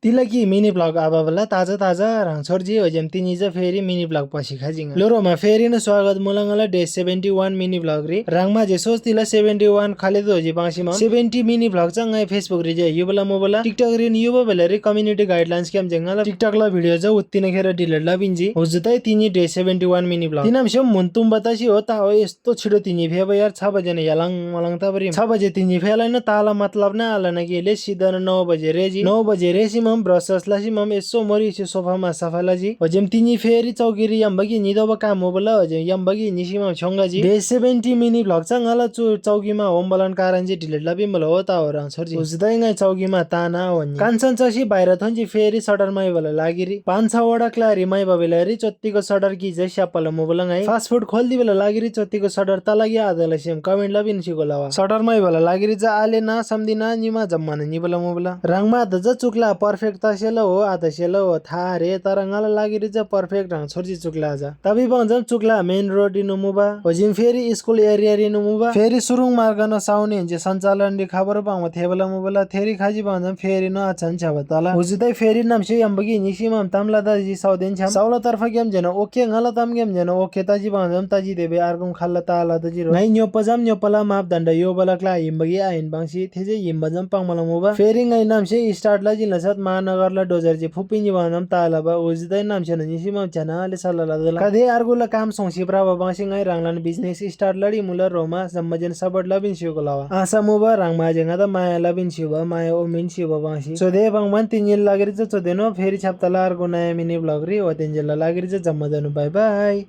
तिलकी mini blog आबाबला ताजा ताजा रांगछोरजी होजेम तिनीजा फेरी मिनी ब्लॉग पछि खाजिंगा लोरोमा फेरी न स्वागत मुलंगला डे 71 मिनी ब्लॉग री रांगमा जे सोच तिला 71 खाले तो जी पांसी म 70 मिनी ब्लॉग चंगाय फेसबुक री जे युबला मोबला टिकटॉक री युबा बेलरी कम्युनिटी गाइडलाइंस केम जेंगाला टिकटॉक ला भिडिओ ज उत्तिने खेर डिलीट ला बिंजी होजुतै तिनी डे 71 मिनी ब्लॉग तिनाम शम मुंतुम बतासी होता हो यस्तो छिडो तिनी फेब यार 6 बजे ने यलंग मलंग तबरी 6 बजे तिनी फेला न ताला मतलब न आला न गेले सीधा 9 बजे रेजी 9 बजे रेसी मम ब्रससलासी मम यसो मरिसी सोफामा सफालाजी होजेम तिनी फेरी चौकीरी यम्बगी निदोब काम होबला होजेम यम्बगी निसीमा छंगाजी डे 70 मिनी ब्लॉग चंगाला चौकीमा होमबलन कारणजी डिलीट ला बिमल होता हो रांछोरजी उजदैंगा चौकीमा ताना होनी कान्छन चसी बाहिर थन्जी फेरी सडर मै बला लागिरी 5-6 वडा क्लारी मै बबेलारी चत्तीको सडर की जै स्यापल मोबलंगाई फास्ट फूड खोल दिबेला लागिरी चत्तीको सडर तलागी आदलसिम कमेन्ट ला बिनसी गोलावा सडर मै बला लागिरी जा आले ना समदिना निमा जम्मान निबला मोबला रांगमा दज चुकला परफेक्ट तसेला हो आदसेला हो था रे तरंगाला लागिरी जा परफेक्ट रांछोरजी चुकला जा तबी बंजम चुकला मेन रोड इनुमुबा होजिम फेरी स्कूल एरिया इनुमुबा फेरी सुरुङ मार्ग न साउने जे सञ्चालन दि खबर पाङ थेबला मोबला थेरी खाजी बंजम फेरी न अछन छ तला उजुदै फेरी नामसे यम्बगी निसिमम तमला दाजी साउदेन छ साउला तर्फ गेम जन ओके ngala tam गेम जन ओके ताजी बंजम ताजी देबे आर्गुम खाल्ला ताला दजी रो नइ न्योपजाम न्योपला मापदण्ड यो बलकला यम्बगी आइन बांसी थेजे यम्बजम पाङमला मोबा फेरी ngai नामसे स्टार्ट ला जिल्लासत महानगरला डोजरजी फुपिनी बंजम तालाबा उजुदै नामसे निसिमम चनाले सल्ला दला कदे आर्गुला काम सोंसी प्राबा बांसी ngai रांगलान बिजनेस स्टार्ट लडी मुला रोमा सम्मजन सबड ला बिनसियो गलावा आसा मोबा रांग माजेंगा दा माया ला बिनसियो बा माया ओ मिनसियो बांसी सोदे बंगमन तिनिल लागिरि चोदेनो फेरी छापतला आर्गु नया मिनी ब्लॉग री ओ तिनजला लागिरि जम्मदनु बाय बाय।